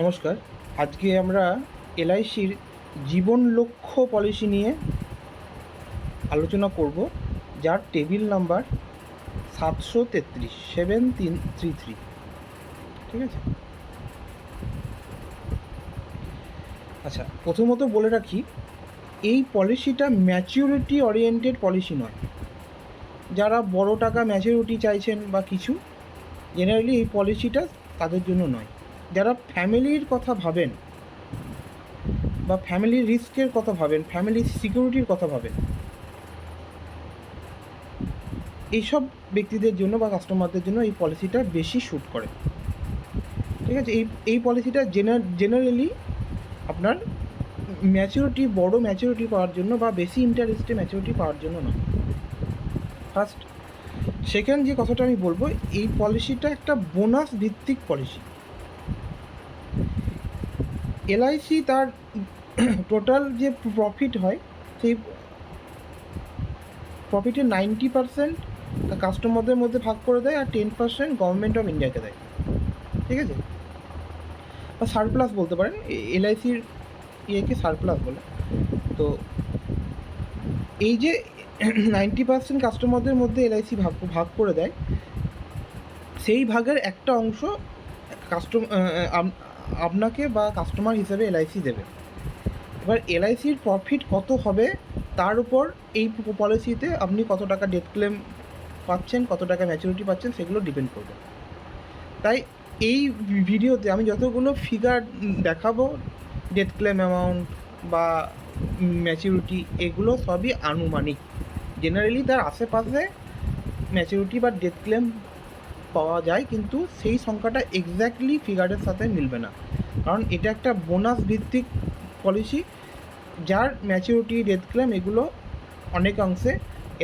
নমস্কার। আজকে আমরা এলআইসির জীবন লক্ষ্য পলিসি নিয়ে আলোচনা করব, যার টেবিল নাম্বার 733 7333। ঠিক আছে। আচ্ছা, প্রথমত বলে রাখি, এই পলিসিটা ম্যাচিউরিটি ওরিয়েন্টেড পলিসি নয়। যারা বড় টাকা ম্যাচিউরিটি চাইছেন বা কিছু, জেনারেলি এই পলিসিটা তাদের জন্য নয়। যারা ফ্যামিলির কথা ভাবেন বা ফ্যামিলির রিস্কের কথা ভাবেন, ফ্যামিলির সিকিউরিটির কথা ভাবেন, এইসব ব্যক্তিদের জন্য বা কাস্টমারদের জন্য এই পলিসিটা বেশি শ্যুট করে। ঠিক আছে। এই পলিসিটা জেনারেলি আপনার বড় ম্যাচিউরিটি পাওয়ার জন্য বা বেশি ইন্টারেস্টে ম্যাচিউরিটি পাওয়ার জন্য নয়। ফার্স্ট। সেকেন্ড যে কথাটা আমি বলবো, এই পলিসিটা একটা বোনাস ভিত্তিক পলিসি। এলআইসি তার টোটাল যে প্রফিট হয়, সেই প্রফিটের 90% কাস্টমারদের মধ্যে ভাগ করে দেয়, আর 10% গভর্নমেন্ট অফ ইন্ডিয়াকে দেয়। ঠিক আছে। বা সারপ্লাস বলতে পারেন, এলআইসির ইয়েকে সারপ্লাস বলে। তো এই যে 90% কাস্টমারদের মধ্যে এলআইসি ভাগ করে দেয়, সেই ভাগের একটা অংশ আপনাকে বা কাস্টমার হিসেবে এলআইসি দেবে। এবার এলআইসির প্রফিট কত হবে তার উপর এই পলিসিতে আপনি কত টাকা ডেথ ক্লেম পাচ্ছেন, কত টাকা ম্যাচুরিটি পাচ্ছেন, সেগুলো ডিপেন্ড করবে। তাই এই ভিডিওতে আমি যতগুলো ফিগার দেখাবো, ডেথ ক্লেম অ্যামাউন্ট বা ম্যাচুরিটি, এগুলো সবই আনুমানিক। জেনারেলি তার আশেপাশে ম্যাচুরিটি বা ডেথ ক্লেম পাওয়া যায়, কিন্তু সেই সংখ্যাটা এক্স্যাক্টলি ফিগারের সাথে মিলবে না, কারণ এটা একটা বোনাস ভিত্তিক পলিসি, যার ম্যাচুরিটি, ডেথ ক্লেম এগুলো অনেকাংশে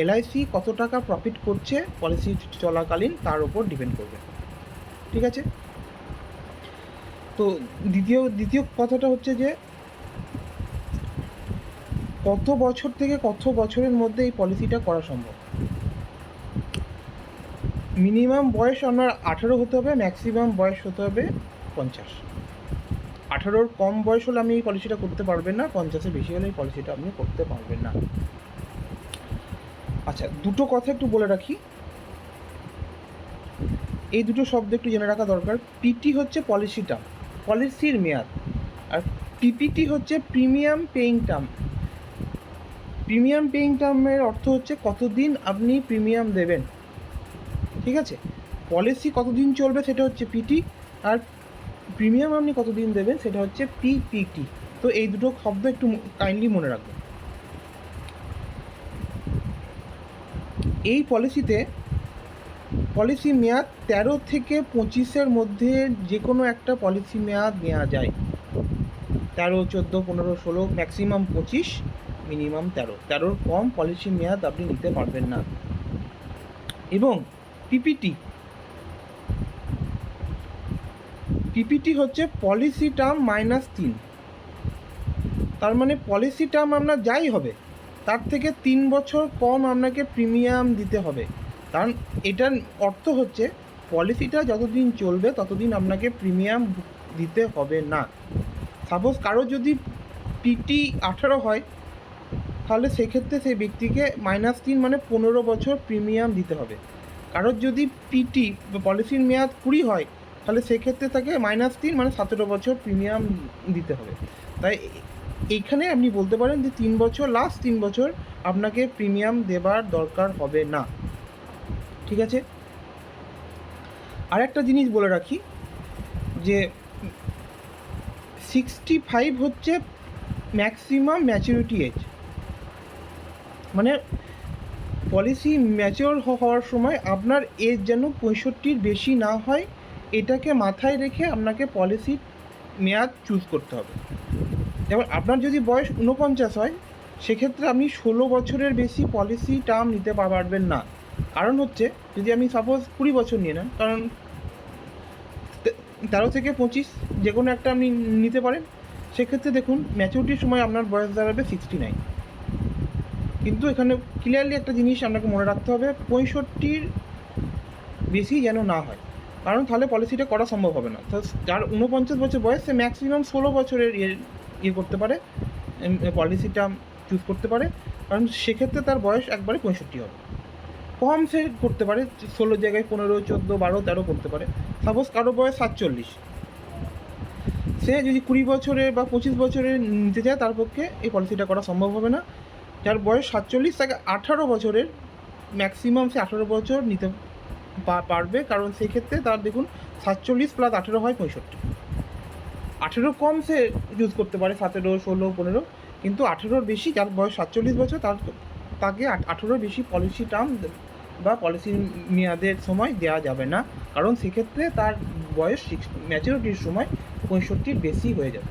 এলআইসি কত টাকা প্রফিট করছে পলিসি চলাকালীন তার উপর ডিপেন্ড করবে। ঠিক আছে। তো দ্বিতীয় কথাটা হচ্ছে যে কত বছর থেকে কত বছরের মধ্যে এই পলিসিটা করা সম্ভব। মিনিমাম বয়স আপনার 18 হতে হবে, ম্যাক্সিমাম বয়স হতে হবে 50। 18-র কম বয়স হলে আপনি এই পলিসিটা করতে পারবেন না, 50-এর বেশি হলে এই পলিসিটা আপনি করতে পারবেন না। আচ্ছা, দুটো কথা একটু বলে রাখি, এই দুটো শব্দ একটু জেনে রাখা দরকার। পিটি হচ্ছে পলিসিটা, পলিসির মেয়াদ, আর পিপিটি হচ্ছে premium paying term. Premium paying টার্মের অর্থ হচ্ছে কতদিন আপনি প্রিমিয়াম দেবেন। ঠিক আছে। পলিসি কতদিন চলবে সেটা হচ্ছে পিটি, আর প্রিমিয়াম আপনি কতদিন দেবেন সেটা হচ্ছে পিপিটি। তো এই দুটো শব্দ একটু কাইন্ডলি মনে রাখবেন। এই পলিসিতে পলিসি মেয়াদ 13 থেকে 25-এর মধ্যে যে কোনো একটা পলিসি মেয়াদ নেওয়া যায়। 13, 14, 15, 16, ম্যাক্সিমাম 25, মিনিমাম 13। 13-র কম পলিসি মেয়াদ আপনি নিতে পারবেন না। এবং পিপিটি হচ্ছে পলিসি টার্ম -3। তার মানে পলিসি টার্ম আপনার যাই হবে তার থেকে 3 বছর কম আপনাকে প্রিমিয়াম দিতে হবে। কারণ এটার অর্থ হচ্ছে পলিসিটা যতদিন চলবে ততদিন আপনাকে প্রিমিয়াম দিতে হবে না। সাপোজ কারো যদি পিটি 18 হয়, তাহলে সেক্ষেত্রে সেই ব্যক্তিকে -3 মানে 15 বছর প্রিমিয়াম দিতে হবে। কারোর যদি পিটি পলিসির মেয়াদ 20 হয়, তাহলে সেক্ষেত্রে তাকে -3 মানে 17 বছর প্রিমিয়াম দিতে হবে। তাই এইখানে আপনি বলতে পারেন যে 3 বছর, লাস্ট 3 বছর আপনাকে প্রিমিয়াম দেবার দরকার হবে না। ঠিক আছে। আর একটা জিনিস বলে রাখি যে 65 হচ্ছে ম্যাক্সিমাম ম্যাচুরিটি এজ। মানে পলিসি ম্যাচিওর হওয়ার সময় আপনার এজ যেন 65-র বেশি না হয়, এটাকে মাথায় রেখে আপনাকে পলিসির মেয়াদ চুজ করতে হবে। যেমন আপনার যদি বয়স 49 হয়, সেক্ষেত্রে আপনি 16 বছরের বেশি পলিসি টার্ম নিতে পারবেন না। কারণ হচ্ছে, যদি আমি সাপোজ 20 বছর নিয়ে নেন, কারণ 13 থেকে 25 যে কোনো একটা আপনি নিতে পারেন, সেক্ষেত্রে দেখুন ম্যাচুরিটির সময় আপনার বয়স দাঁড়াবে 69। কিন্তু এখানে ক্লিয়ারলি একটা জিনিস আপনাকে মনে রাখতে হবে, 65-র বেশি যেন না হয়। কারণ তাহলে পলিসিটা করা সম্ভব হবে না। তো যার 49 বছর বয়স সে ম্যাক্সিমাম 16 বছরের করতে পারে, পলিসিটা চুজ করতে পারে, কারণ সেক্ষেত্রে তার বয়স একবারে 65 হবে। কম সে করতে পারে, 16 জায়গায় 15, 14, 12, 13 করতে পারে। সাপোজ কারো বয়স 47, সে যদি 20 বছরের বা 25 বছরের নিতে চায়, তার পক্ষে এই পলিসিটা করা সম্ভব হবে না। যার বয়স 47 তাকে 18 বছরের ম্যাক্সিমাম সে 18 বছর নিতে পারবে, কারণ সেই ক্ষেত্রে তার দেখুন 47 প্লাস 18 হয় 65। 18 কম সে ইউজ করতে পারে, 17, 16, 15, কিন্তু 18-র বেশি যার বয়স 47 বছর তাকে 18-র বেশি পলিসি টার্ম বা পলিসির মেয়াদের সময় দেওয়া যাবে না, কারণ সেক্ষেত্রে তার বয়স ম্যাচুরিটির সময় 65-র বেশি হয়ে যাবে।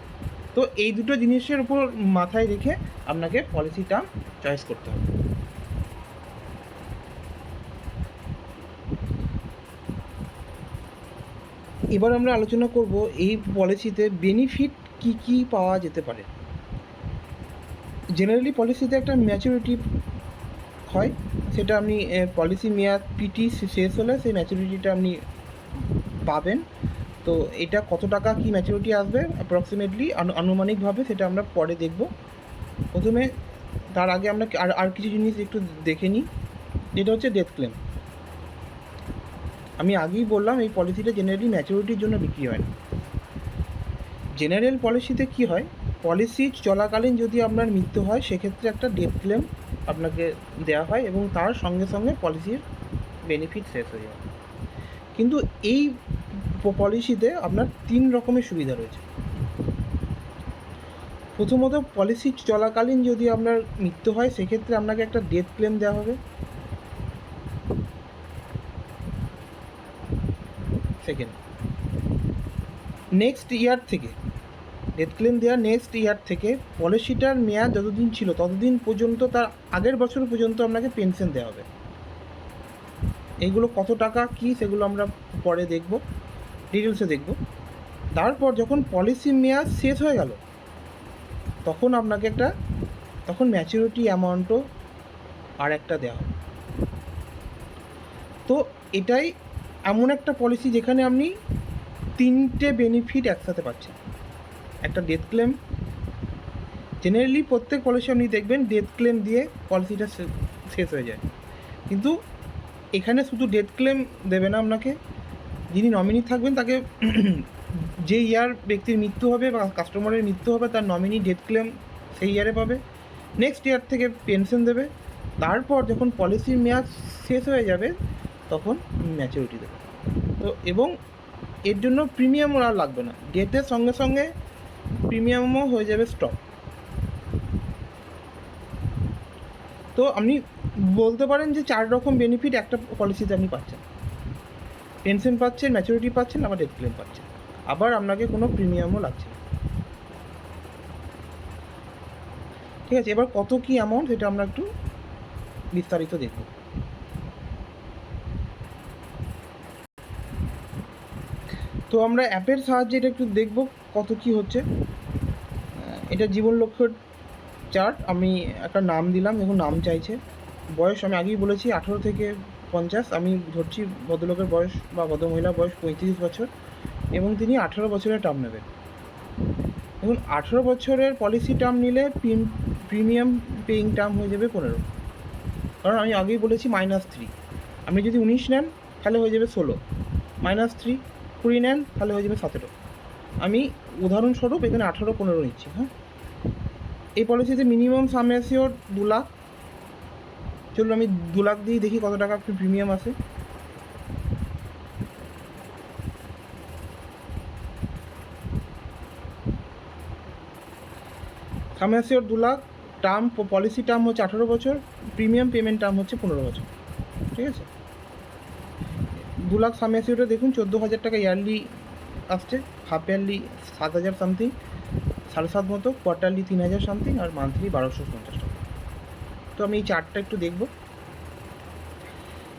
তো এই দুটো জিনিসের উপর মাথায় রেখে আপনাকে পলিসি টার্ম চয়েস করতে হবে। এবার আমরা আলোচনা করব এই পলিসিতে বেনিফিট কি কি পাওয়া যেতে পারে। জেনারেলি পলিসিতে একটা ম্যাচুরিটি হয়, সেটা আপনি পলিসি মেয়াদ পিটি শেষ হলে সেই ম্যাচুরিটিটা আপনি পাবেন। তো এটা কত টাকা কি ম্যাচুরিটি আসবে অ্যাপ্রক্সিমেটলি আনুমানিকভাবে সেটা আমরা পরে দেখব। প্রথমে তার আগে আমরা আর কিছু জিনিস একটু দেখে নিই, যেটা হচ্ছে ডেথ ক্লেম। আমি আগেই বললাম এই পলিসিটা জেনারেলি ম্যাচুরিটির জন্য বিক্রি হয় না। জেনারেল পলিসিতে কি হয়, পলিসি চলাকালীন যদি আপনার মৃত্যু হয় সেক্ষেত্রে একটা ডেথ ক্লেম আপনাকে দেওয়া হয় এবং তার সঙ্গে সঙ্গে পলিসির বেনিফিট শেষ হয়ে যায়। কিন্তু এই পলিসিতে আপনার 3 রকমের সুবিধা রয়েছে। প্রথমত, পলিসি চলাকালীন যদি আপনার মৃত্যু হয় সেক্ষেত্রে আপনাকে একটা ডেথ ক্লেম দেওয়া হবে। সেকেন্ড, নেক্সট ইয়ার থেকে ডেথ ক্লেম দেওয়ার নেক্সট ইয়ার থেকে পলিসিটার মেয়াদ যতদিন ছিল ততদিন পর্যন্ত, তার আগের বছর পর্যন্ত আপনাকে পেনশন দেওয়া হবে। এইগুলো কত টাকা কি সেগুলো আমরা পরে দেখব, ডিটেলসে দেখব। তারপর যখন পলিসি মেয়াদ শেষ হয়ে গেল তখন আপনাকে তখন ম্যাচুরিটি অ্যামাউন্টও আর একটা দেওয়া হবে। তো এটাই এমন একটা পলিসি যেখানে আপনি 3টে বেনিফিট একসাথে পাচ্ছেন। একটা ডেথ ক্লেম, জেনারেলি প্রত্যেক পলিসি আপনি দেখবেন ডেথ ক্লেম দিয়ে পলিসিটা শেষ হয়ে যায়, কিন্তু এখানে শুধু ডেথ ক্লেম দেবে না আপনাকে, যিনি নমিনি থাকবেন তাকে যে ইয়ার ব্যক্তির মৃত্যু হবে বা কাস্টমারের মৃত্যু হবে তার নমিনি ডেথ ক্লেম সেই ইয়ারে পাবে, নেক্সট ইয়ার থেকে পেনশন দেবে, তারপর যখন পলিসির মেয়াদ শেষ হয়ে যাবে তখন ম্যাচুরিটি দেবে। তো এবং এর জন্য প্রিমিয়ামও আর লাগবে না, ডেটের সঙ্গে সঙ্গে প্রিমিয়ামও হয়ে যাবে স্টপ। তো আপনি বলতে পারেন যে 4 রকম বেনিফিট একটা পলিসিতে আপনি পাচ্ছেন, পেনশন পাচ্ছেন, ম্যাচুরিটি পাচ্ছেন, আবার ডেথ ক্লেম পাচ্ছেন, আবার আপনাকে কোনো প্রিমিয়ামও লাগছে না। ঠিক আছে, এবার কত কী অ্যামাউন্ট সেটা আমরা একটু বিস্তারিত দেখব। তো আমরা অ্যাপের সাহায্যে এটা একটু দেখব কত কী হচ্ছে। এটা জীবন লক্ষ্যের চার্ট, আমি একটা নাম দিলাম, দেখুন নাম চাইছে। বয়স আমি আগেই বলেছি 18 থেকে 50, আমি ধরছি ভদ্রলোকের বয়স বা ভদ্রমহিলার বয়স 35 বছর এবং তিনি 18 বছরের টার্ম নেবেন। দেখুন 18 বছরের পলিসি টার্ম নিলে প্রিমিয়াম পেইং টার্ম হয়ে যাবে 15, কারণ আমি আগেই বলেছি -3। আপনি যদি 19 নেন তাহলে হয়ে যাবে 16, -3, 20 নেন তাহলে হয়ে যাবে 17। আমি উদাহরণস্বরূপ এখানে 18, 15 নিচ্ছি। হ্যাঁ, এই পলিসিতে মিনিমাম সাম অ্যাসিওর 2 লাখ। চলুন আমি 2 লাখ দিয়ে দেখি কত টাকা প্রিমিয়াম আসে। Sum assured 2 lakh, term policy term হচ্ছে 18 বছর, প্রিমিয়াম পেমেন্ট টার্ম হচ্ছে 15 বছর। ঠিক আছে, 2 লাখ সাম অ্যাসিওরে দেখুন 14,000 টাকা ইয়ারলি আসছে, হাফ ইয়ারলি 7,000 সামথিং, 7.5 মতো, কোয়ার্টারলি 3,000 সামথিং, আর মান্থলি 1250 টাকা। তো আমি এই চার্টটা একটু দেখব।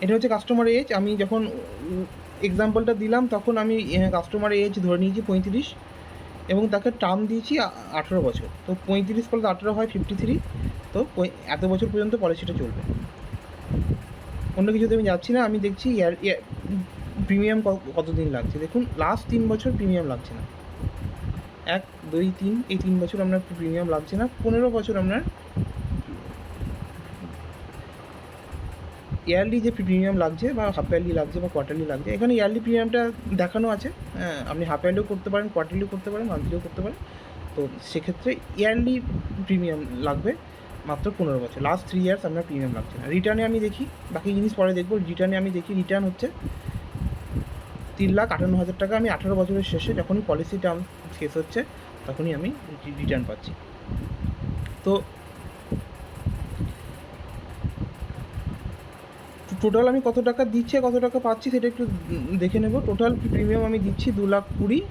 এটা হচ্ছে কাস্টমার এজ। আমি যখন এক্সাম্পলটা দিলাম তখন আমি কাস্টমার এজ ধরে নিয়েছি 35 এবং তাকে টার্ম দিয়েছি 18 বছর। তো 35 প্লাস 18 হয় 53। তো এত বছর পর্যন্ত পলিসিটা চলবে। অন্য কিছুতে আমি যাচ্ছি না, আমি দেখছি প্রিমিয়াম কতদিন লাগছে দেখুন, লাস্ট 3 বছর প্রিমিয়াম লাগছে না, 1 2 3 এই 3 বছর আপনার প্রিমিয়াম লাগছে না। 15 বছর আপনার ইয়ারলি যে প্রিমিয়াম লাগছে বা হাফ ইয়ারলি লাগছে বা কোয়ার্টারলি লাগছে, এখানে ইয়ারলি প্রিমিয়ামটা দেখানো আছে। আপনি হাফ ইয়ারলিও করতে পারেন, কোয়ার্টারলিও করতে পারেন, মান্থলিও করতে পারেন। তো সেক্ষেত্রে ইয়ারলি প্রিমিয়াম লাগবে মাত্র 15 বছর, লাস্ট 3 ইয়ার্স আপনার প্রিমিয়াম লাগছে না। রিটার্নে আমি দেখি, বাকি জিনিস পরে দেখবো। রিটার্নে আমি দেখি, রিটার্ন হচ্ছে 3,58,000 টাকা। আমি 18 বছরের শেষে যখনই পলিসি টার্ম শেষ হচ্ছে তখনই আমি রিটার্ন পাচ্ছি। তো টোটাল আমি কত টাকা দিচ্ছি, কত টাকা পাচ্ছি সেটা একটু দেখে নেব। টোটাল প্রিমিয়াম আমি দিচ্ছি 2,20,000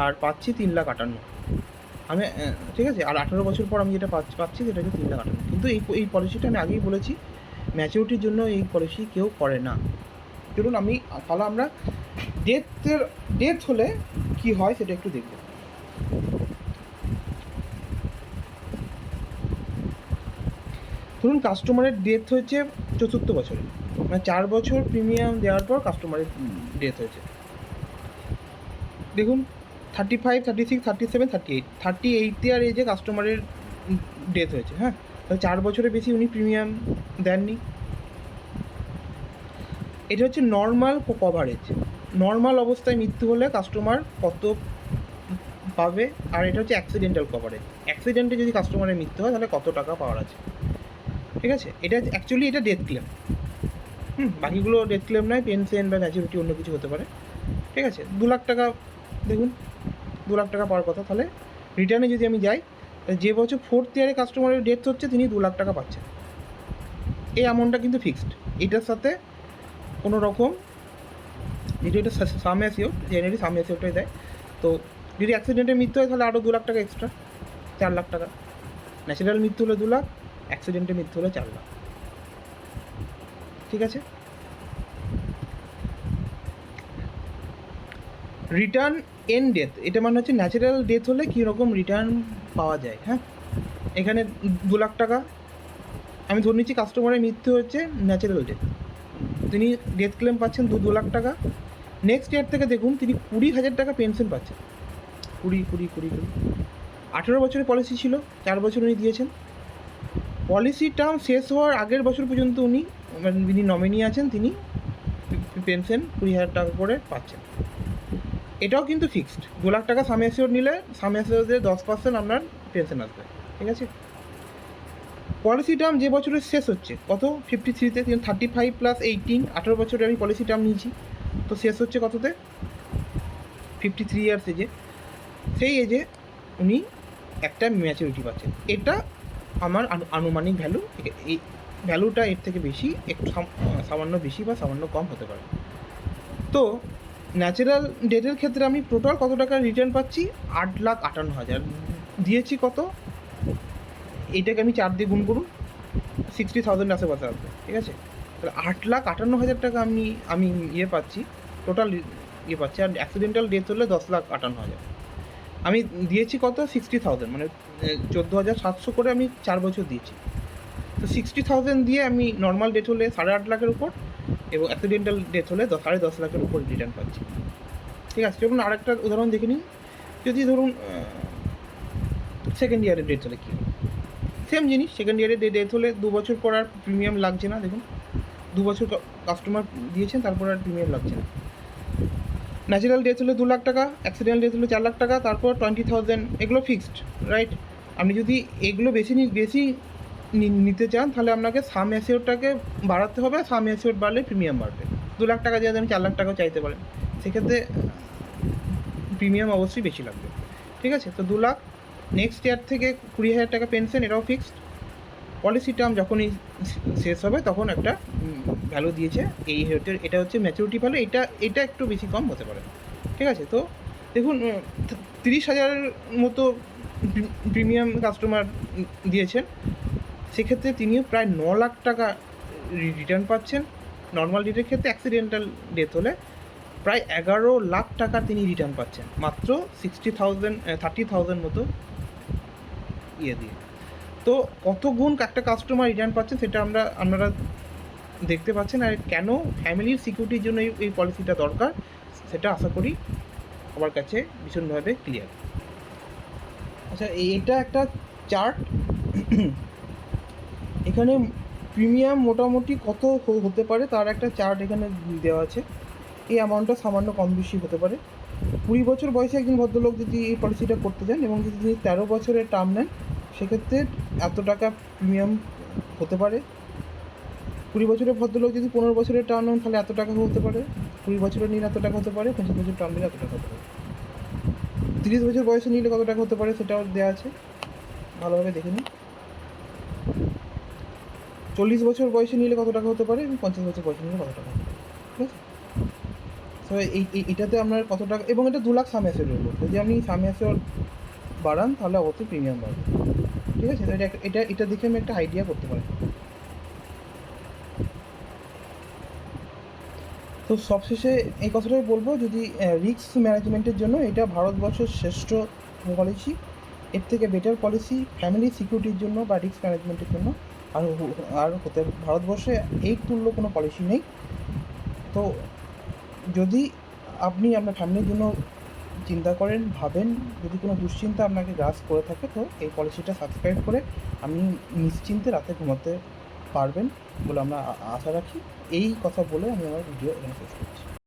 আর পাচ্ছি 3,58,000। আমি ঠিক আছে, আর 18 বছর পর আমি যেটা পাচ্ছি সেটা হচ্ছে 3,58,000। কিন্তু এই পলিসিটা আমি আগেই বলেছি, ম্যাচিউরিটির জন্য এই পলিসি কেউ করে না। ধরুন আমি তাহলে আমরা ডেথ হলে কি হয় সেটা একটু দেখব। ধরুন কাস্টমারের ডেথ হয়েছে 44 বছরে, মানে 4 বছর প্রিমিয়াম দেওয়ার পর কাস্টমারের ডেথ হয়েছে। দেখুন 35, 36, 37, 38 ইয়ার এজে কাস্টমারের ডেথ হয়েছে। হ্যাঁ, তাহলে 4 বছরের বেশি উনি প্রিমিয়াম দেননি। এটা হচ্ছে নর্মাল কভারেজ। নর্মাল অবস্থায় মৃত্যু হলে কাস্টমার কত পাবে, আর এটা হচ্ছে অ্যাক্সিডেন্টাল কভারেজ। অ্যাক্সিডেন্টে যদি কাস্টমারের মৃত্যু হয় তাহলে কত টাকা পাওয়ার আছে, ঠিক আছে। এটা অ্যাকচুয়ালি এটা ডেথ ক্লেম। বাকিগুলো ডেথ ক্লেম নয়, পেনশন বা ম্যাচুরিটি অন্য কিছু হতে পারে, ঠিক আছে। 2,00,000 টাকা, দেখুন 2,00,000 টাকা পাওয়ার কথা। তাহলে রিটার্নে যদি আমি যাই, যে বছর 4th ইয়ারে কাস্টমারের ডেথ হচ্ছে তিনি 2,00,000 টাকা পাচ্ছেন। এই অ্যামাউন্টটা কিন্তু ফিক্সড। এটার সাথে কোনো রকম, যেহেতু এটা সাম অ্যাসিওর, জেনারেলি সাম অ্যাসিওরটাই দেয়। তো যদি অ্যাক্সিডেন্টে মৃত্যু হয় তাহলে আরও 2,00,000 টাকা এক্সট্রা, 4,00,000 টাকা। ন্যাচারাল মৃত্যু হলে 2,00,000, অ্যাক্সিডেন্টে মৃত্যু হলে 4,00,000, ঠিক আছে। রিটার্ন এন ডেথ, এটা মানে হচ্ছে ন্যাচারাল ডেথ হলে কীরকম রিটার্ন পাওয়া যায়। হ্যাঁ, এখানে 2,00,000 টাকা আমি ধরে নিচ্ছি কাস্টমারের মৃত্যু হচ্ছে ন্যাচারাল ডেথ, তিনি ডেথ ক্লেম পাচ্ছেন 2,00,000 টাকা। নেক্সট ইয়ার থেকে দেখুন তিনি 20,000 টাকা পেনশন পাচ্ছেন। 18 বছরের পলিসি ছিল, 4 বছর উনি দিয়েছেন। পলিসি টার্ম শেষ হওয়ার আগের বছর পর্যন্ত উনি, মানে যিনি নমিনি আছেন তিনি পেনশন 20,000 টাকা করে পাচ্ছেন। এটাও কিন্তু ফিক্সড। 2,00,000 টাকা সাম অ্যাসিওর নিলে সাম অ্যাসিওরের 10% আপনার পেনশন আসবে, ঠিক আছে। পলিসি টার্ম যে বছরের শেষ হচ্ছে কত, 53-তে, 35 + 18, 18 বছরে আমি পলিসি টার্ম নিয়েছি, তো শেষ হচ্ছে কততে, 53 ইয়ার্স এজে। সেই এজে উনি একটা ম্যাচুরিটি পাচ্ছেন। এটা আমার আনুমানিক ভ্যালু। এই ভ্যালুটা এর থেকে বেশি, একটু সামান্য বেশি বা সামান্য কম হতে পারে। তো ন্যাচারাল ডেথের ক্ষেত্রে আমি টোটাল কত টাকা রিটার্ন পাচ্ছি, 8,58,000 দিয়েছি। কত, এইটাকে আমি 4 দিয়ে গুণ করুন, 60,000 আশেপাশে আসবে, ঠিক আছে। তাহলে 8,58,000 টাকা আমি পাচ্ছি, টোটাল পাচ্ছি। আর অ্যাক্সিডেন্টাল ডেথ হলে 10,58,000। আমি দিয়েছি কত, 60,000, মানে 14,700 করে আমি 4 বছর দিয়েছি। তো 60,000 দিয়ে আমি নর্মাল ডেথ হলে 8.5 লাখের উপর, এবং অ্যাক্সিডেন্টাল ডেথ হলে 10.5 লাখের উপর রিটার্ন পাচ্ছি, ঠিক আছে। যেমন আরেকটা উদাহরণ দেখে নিন, যদি ধরুন সেকেন্ড ইয়ারে ডেথ হলে কী হবে, সেম জিনিস। সেকেন্ড ইয়ারে ডেথ হলে 2 বছর পর আর প্রিমিয়াম লাগছে না। দেখুন 2 বছর কাস্টমার দিয়েছেন, তারপর আর প্রিমিয়াম লাগছে না। ন্যাচারাল ডেথ হলে 2,00,000 টাকা, অ্যাক্সিডেন্টাল ডেথ হলে 4,00,000 টাকা, তারপর 20,000, এগুলো ফিক্সড, রাইট। আপনি যদি এগুলো বেশি নিতে চান তাহলে আপনাকে সাম অ্যাসিওরটাকে বাড়াতে হবে। সাম অ্যাসিওর বাড়লে প্রিমিয়াম বাড়বে। 2,00,000 টাকা দিয়ে আপনি 4,00,000 টাকাও চাইতে পারেন, সেক্ষেত্রে প্রিমিয়াম অবশ্যই বেশি লাগবে, ঠিক আছে। তো 2,00,000, নেক্সট ইয়ার থেকে 20,000 টাকা পেনশন, এটাও ফিক্সড। পলিসি টার্ম যখনই শেষ হবে তখন একটা ভ্যালু দিয়েছে, এটা হচ্ছে ম্যাচুরিটি ভ্যালু। এটা একটু বেশি কম হতে পারে, ঠিক আছে। তো দেখুন 30,000 মতো প্রিমিয়াম কাস্টমার দিয়েছেন, সেক্ষেত্রে তিনিও প্রায় 9,00,000 টাকা রিটার্ন পাচ্ছেন। নর্মাল ডেথের ক্ষেত্রে, অ্যাক্সিডেন্টাল ডেথ হলে প্রায় 11,00,000 টাকা তিনি রিটার্ন পাচ্ছেন মাত্র 30,000 মতো দিয়ে। তো কত গুণ একটা কাস্টমার রিটার্ন পাচ্ছেন সেটা আপনারা দেখতে পাচ্ছেন, আর কেন ফ্যামিলির সিকিউরিটির জন্য এই পলিসিটা দরকার সেটা আশা করি আমার কাছে ভীষণভাবে ক্লিয়ার। আচ্ছা, এটা একটা চার্ট। এখানে প্রিমিয়াম মোটামুটি কত হতে পারে তার একটা চার্ট এখানে দেওয়া আছে। এই অ্যামাউন্টটা সামান্য কম বেশি হতে পারে। 20 বছর বয়সে একজন ভদ্রলোক যদি এই পলিসিটা করতে চান এবং যদি তিনি 13 বছরের টার্ম নেন, সেক্ষেত্রে এত টাকা প্রিমিয়াম হতে পারে। 20 বছরের ভদ্রলোক যদি 15 বছরের টার্ম নেন, তাহলে এত টাকা হতে পারে। 20 বছরের নিলে এত টাকা হতে পারে। 25 বছর টার্ম নিলে এত টাকা হতে পারে। 30 বছর বয়সে নিলে কত টাকা হতে পারে সেটাও দেওয়া আছে, ভালোভাবে দেখে নিন। 40 বছর বয়সে নিলে কত টাকা হতে পারে এবং 50 বছর বয়সে নিলে কত টাকা হতে পারে। ঠিক আছে? তো এটাতে আপনার কত টাকা, এবং এটা 2 লাখ সাম অ্যাসিওরের উপর। যদি আপনি সাম অ্যাসিওর বাড়ান তাহলে অবশ্যই প্রিমিয়াম বাড়বে। ঠিক আছে? তো এটা দেখে আমি একটা আইডিয়া করতে পারি। তো সবশেষে এই কথাটাই বলবো, যদি রিস্ক ম্যানেজমেন্টের জন্য এটা ভারতবর্ষের শ্রেষ্ঠ পলিসি। এর থেকে বেটার পলিসি ফ্যামিলি সিকিউরিটির জন্য বা রিস্ক ম্যানেজমেন্টের জন্য আর হতে ভারতবর্ষে এই তুল্য কোনো পলিসি নেই। তো যদি আপনি আপনার ফ্যামিলির জন্য চিন্তা করেন, ভাবেন, যদি কোনো দুশ্চিন্তা আপনাকে গ্রাস করে থাকে, তো এই পলিসিটা সাবস্ক্রাইব করে আপনি নিশ্চিন্তে রাতে ঘুমাতে পারবেন বলে আমরা আশা রাখি। এই কথা বলে আমি আমার ভিডিও এখানে শেষ করছি।